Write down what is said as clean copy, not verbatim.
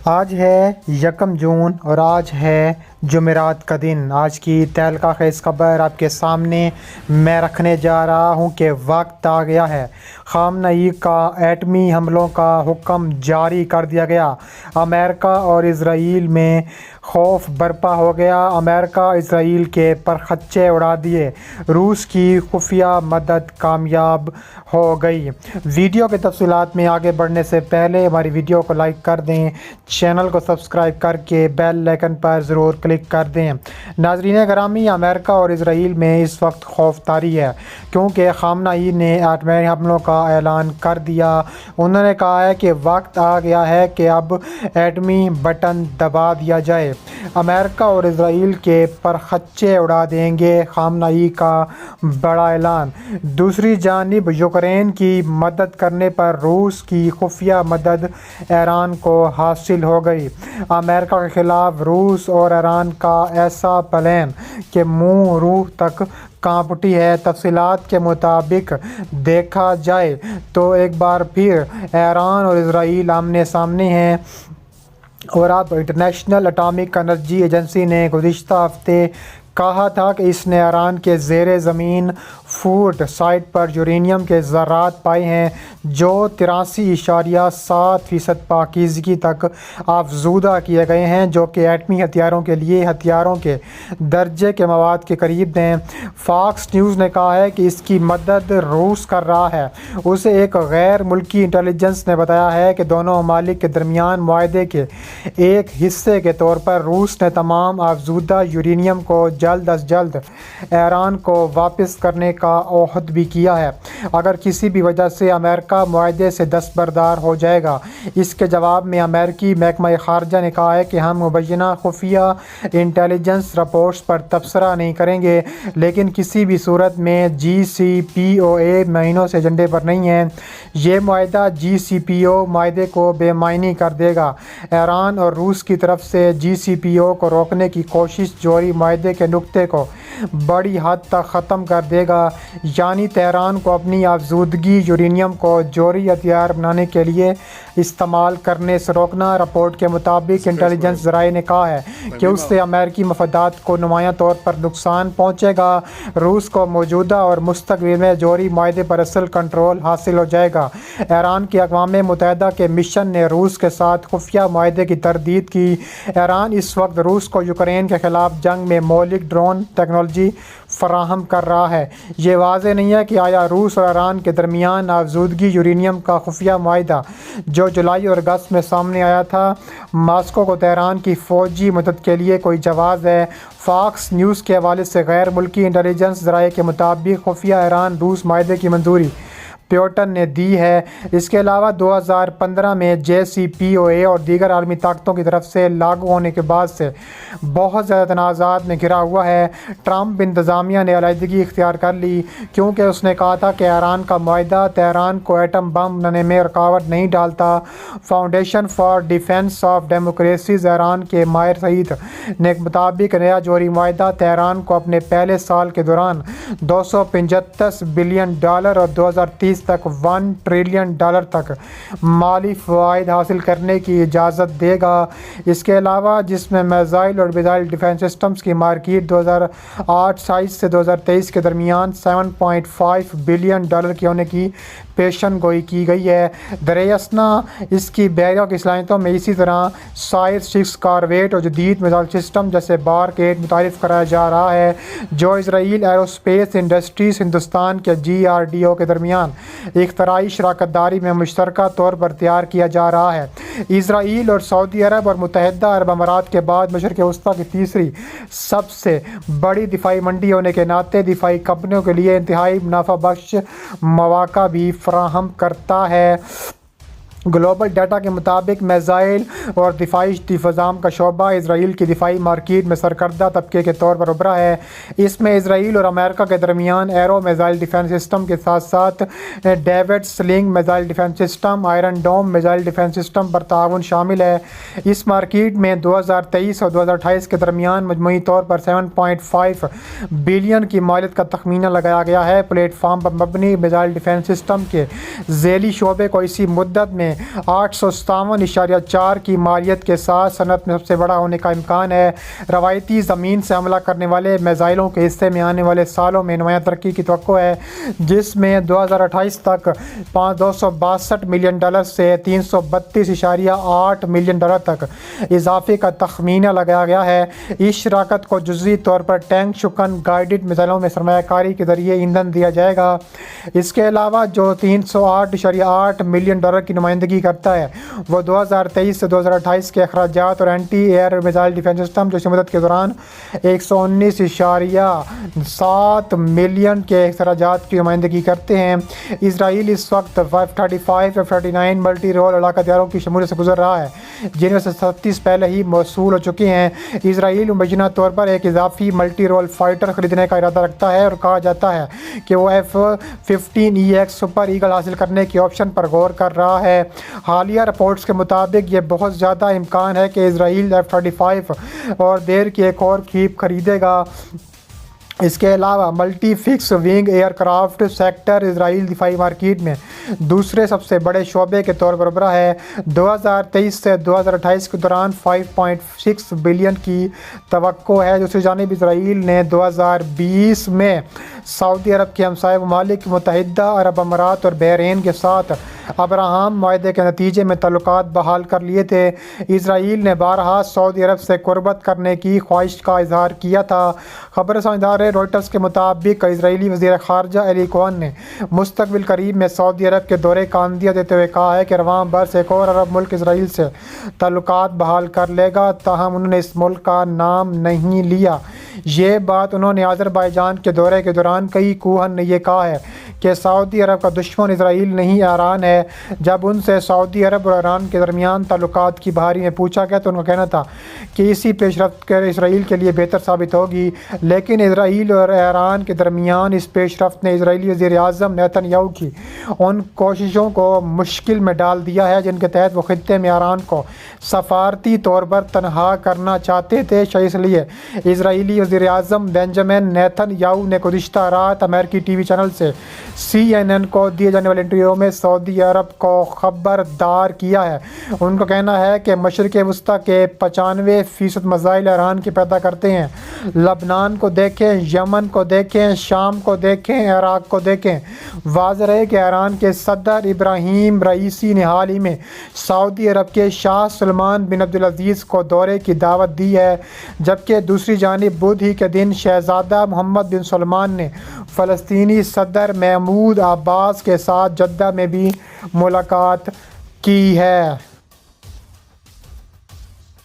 آج ہے 1 جون اور آج ہے جمعرات کا دن۔ آج کی تہلکہ خیز خبر آپ کے سامنے میں رکھنے جا رہا ہوں کہ وقت آ گیا ہے۔ خامنئی کا ایٹمی حملوں کا حکم جاری کر دیا گیا۔ امریکہ اور اسرائیل میں خوف برپا ہو گیا۔ امریکہ اسرائیل کے پرخچے اڑا دیے۔ روس کی خفیہ مدد کامیاب ہو گئی۔ ویڈیو کی تفصیلات میں آگے بڑھنے سے پہلے ہماری ویڈیو کو لائک کر دیں، چینل کو سبسکرائب کر کے بیل آئیکن پر ضرور کلک کر دیں۔ ناظرین گرامی، امریکہ اور اسرائیل میں اس وقت خوف طاری ہے کیونکہ خامنئی نے ایٹمی حملوں کا اعلان کر دیا۔ انہوں نے کہا ہے کہ وقت آ گیا ہے کہ اب ایٹمی بٹن دبا دیا جائے۔ امریکہ اور اسرائیل کے پرخچے اڑا دیں گے، خامنئی کا بڑا اعلان۔ دوسری جانب یوکرین کی مدد کرنے پر روس کی خفیہ مدد ایران کو حاصل ہو گئی۔ امریکہ کے خلاف روس اور ایران کا ایسا پلان کہ منہ روح تک کانپ اٹھی ہے۔ تفصیلات کے مطابق دیکھا جائے تو ایک بار پھر ایران اور اسرائیل آمنے سامنے ہیں اور اب انٹرنیشنل اٹامک انرجی ایجنسی نے گزشتہ ہفتے کہا تھا کہ اس نے ایران کے زیر زمین فورٹ سائٹ پر یورینیم کے ذرات پائے ہیں جو 83.7% پاکیزگی تک افزودہ کیے گئے ہیں، جو کہ ایٹمی ہتھیاروں کے لیے ہتھیاروں کے درجے کے مواد کے قریب ہیں۔ فاکس نیوز نے کہا ہے کہ اس کی مدد روس کر رہا ہے۔ اسے ایک غیر ملکی انٹیلیجنس نے بتایا ہے کہ دونوں ممالک کے درمیان معاہدے کے ایک حصے کے طور پر روس نے تمام افزودہ یورینیم کو جلد از جلد ایران کو واپس کرنے کا عہد بھی کیا ہے اگر کسی بھی وجہ سے امریکہ معاہدے سے دستبردار ہو جائے گا۔ اس کے جواب میں امریکی محکمہ خارجہ نے کہا ہے کہ ہم مبینہ خفیہ انٹیلیجنس رپورٹس پر تبصرہ نہیں کریں گے، لیکن کسی بھی صورت میں JCPOA مہینوں سے ایجنڈے پر نہیں ہے۔ یہ معاہدہ JCPOA معاہدے کو بے معنی کر دے گا۔ ایران اور روس کی طرف سے JCPOA کو روکنے کی کوشش جوہری معاہدے کے نقطے کو بڑی حد تک ختم کر دے گا، یعنی تہران کو اپنی افزودگی یورینیم کو جوہری ہتھیار بنانے کے لیے استعمال کرنے سے روکنا۔ رپورٹ کے مطابق انٹیلیجنس ذرائع نے کہا ہے کہ اس سے امریکی مفادات کو نمایاں طور پر نقصان پہنچے گا۔ روس کو موجودہ اور مستقبل میں جوہری معاہدے پر اصل کنٹرول حاصل ہو جائے گا۔ ایران کی اقوام متحدہ کے مشن نے روس کے ساتھ خفیہ معاہدے کی تردید کی۔ ایران اس وقت روس کو یوکرین کے خلاف جنگ میں مہلک ڈرون ٹیکنالوجی فراہم کر رہا ہے۔ یہ واضح نہیں ہے کہ آیا روس اور ایران کے درمیان افزودگی یورینیم کا خفیہ معاہدہ جو جولائی اور اگست میں سامنے آیا تھا، ماسکو کو تہران کی فوجی مدد کے لیے کوئی جواز ہے۔ فاکس نیوز کے حوالے سے غیر ملکی انٹیلیجنس ذرائع کے مطابق خفیہ ایران روس معاہدے کی منظوری پیوٹن نے دی ہے۔ اس کے علاوہ 2015 میں JCPOA اور دیگر عالمی طاقتوں کی طرف سے لاگو ہونے کے بعد سے بہت زیادہ تنازعات میں گھرا ہوا ہے۔ ٹرمپ انتظامیہ نے علیحدگی اختیار کر لی کیونکہ اس نے کہا تھا کہ ایران کا معاہدہ تہران کو ایٹم بم بنانے میں رکاوٹ نہیں ڈالتا۔ Foundation for defence of democracies Iran کے ماہر سعید نے مطابق نیا جوہری معاہدہ تہران کو اپنے پہلے سال کے دوران $275 بلین اور 2030 تک $1 ٹریلین تک مالی فوائد حاصل کرنے کی اجازت دے گا۔ اس کے علاوہ جس میں میزائل اور میزائل ڈیفنس سسٹمز کی مارکیٹ 2028 سے 2023 کے درمیان $7.5 بلین کی ہونے کی پیشن گوئی کی گئی ہے۔ دریاسنا اس کی بحریہ کی صلاحیتوں میں اسی طرح سائر-6 کارویٹ اور جدید میزائل سسٹم جیسے بارک-8 متعارف کرایا جا رہا ہے جو اسرائیل ایروسپیس انڈسٹریز ہندوستان کے DRDO کے درمیان اختراعی شراکت داری میں مشترکہ طور پر تیار کیا جا رہا ہے۔ اسرائیل اور سعودی عرب اور متحدہ عرب امارات کے بعد مشرق وسطیٰ کی تیسری سب سے بڑی دفاعی منڈی ہونے کے ناطے دفاعی کمپنیوں کے لیے انتہائی منافع بخش مواقع بھی فراہم کرتا ہے۔ گلوبل ڈیٹا کے مطابق میزائل اور دفاعی انتظام کا شعبہ اسرائیل کی دفاعی مارکیٹ میں سرکردہ طبقے کے طور پر ابھرا ہے۔ اس میں اسرائیل اور امریکہ کے درمیان ایرو میزائل ڈیفنس سسٹم کے ساتھ ساتھ David sling missile defence system, iron dome missile defence system پر تعاون شامل ہے۔ اس مارکیٹ میں 2023 اور 2028 کے درمیان مجموعی طور پر $7.5 بلین کی مالیت کا تخمینہ لگایا گیا ہے۔ پلیٹ فارم پر مبنی میزائل ڈیفنس سسٹم کے ذیلی شعبے کو اسی مدت میں میں 857.4 کی مالیت کے ساتھ صنعت میں سب سے بڑا ہونے کا امکان ہے۔ روایتی زمین سے حملہ کرنے والے میزائلوں کے حصے میں آنے والے سالوں میں نمایاں ترقی کی توقع ہے، جس میں 2028 تک $262 ملین سے $332.8 ملین تک اضافے کا تخمینہ لگایا گیا ہے۔ اس شراکت کو جزوی طور پر ٹینک شکن گائیڈڈ میزائلوں میں سرمایہ کاری کے ذریعے ایندھن دیا جائے گا۔ اس کے علاوہ جو $308.8 ملین کی نمائندگی کرتا ہے، وہ 2023 سے 2028 کے اخراجات اور anti air missile defence system جو اسی مدت کے دوران 119.7 ملین کے اخراجات کی نمائندگی کرتے ہیں۔ اسرائیل اس وقت F-35 F-39 ملٹی رول علاقہ ہتھیاروں کی شمولیت سے گزر رہا ہے، جن میں سے 37 پہلے ہی موصول ہو چکے ہیں۔ اسرائیل مبینہ طور پر ایک اضافی ملٹی رول فائٹر خریدنے کا ارادہ رکھتا ہے اور کہا جاتا ہے کہ وہ F-15EX سپر ایگل حاصل کرنے کے آپشن پر غور کر رہا ہے۔ حالیہ رپورٹس کے مطابق یہ بہت زیادہ امکان ہے کہ اسرائیل F-35 اور دیر کی ایک اور کھیپ خریدے گا۔ اس کے علاوہ multi fix wing aircraft sector Israel دفاعی مارکیٹ میں دوسرے سب سے بڑے شعبے کے طور پر ابھرا ہے۔ 2023 سے 2028 کے دوران 5.6 بلین کی توقع ہے۔ دوسری جانب اسرائیل نے 2020 میں سعودی عرب کے ہمسائے ممالک متحدہ عرب امارات اور بحرین کے ساتھ ابراہم معاہدے کے نتیجے میں تعلقات بحال کر لیے تھے۔ اسرائیل نے بارہا سعودی عرب سے قربت کرنے کی خواہش کا اظہار کیا تھا۔ خبر رساں ادارے روئٹرز کے مطابق اسرائیلی وزیر خارجہ ایلی کوہن نے مستقبل قریب میں سعودی عرب کے دورے کا عندیہ دیتے ہوئے کہا ہے کہ رواں برس ایک اور عرب ملک اسرائیل سے تعلقات بحال کر لے گا، تاہم انہوں نے اس ملک کا نام نہیں لیا۔ یہ بات انہوں نے آذربائیجان کے دورے کے دوران کہی۔ کوہن نے یہ کہا ہے کہ سعودی عرب کا دشمن اسرائیل نہیں ایران ہے۔ جب ان سے سعودی عرب اور ایران کے درمیان تعلقات کی بحالی میں پوچھا گیا تو ان کا کہنا تھا کہ اسی پیش رفت اسرائیل کے لیے بہتر ثابت ہوگی، لیکن اسرائیل اور ایران کے درمیان اس پیش رفت نے اسرائیلی وزیر اعظم نیتن یاہو کی ان کوششوں کو مشکل میں ڈال دیا ہے جن کے تحت وہ خطے میں ایران کو سفارتی طور پر تنہا کرنا چاہتے تھے۔ اس لیے اسرائیلی وزیر اعظم بنجامن نیتن یاہو نے گزشتہ رات امریکی ٹی وی چینل سے CNN کو دیے جانے والے انٹرویو میں سعودی عرب کو خبردار کیا ہے۔ ان کا کہنا ہے کہ مشرق وسطیٰ کے 95% مسائل ایران کے پیدا کرتے ہیں۔ لبنان کو دیکھیں، یمن کو دیکھیں، شام کو دیکھیں، عراق کو دیکھیں۔ واضح ہے کہ ایران کے صدر ابراہیم رئیسی نے حال ہی میں سعودی عرب کے شاہ سلمان بن عبدالعزیز کو دورے کی دعوت دی ہے، جبکہ دوسری جانب بدھ ہی کے دن شہزادہ محمد بن سلمان نے فلسطینی صدر محمود عباس کے ساتھ جدہ میں بھی ملاقات کی ہے۔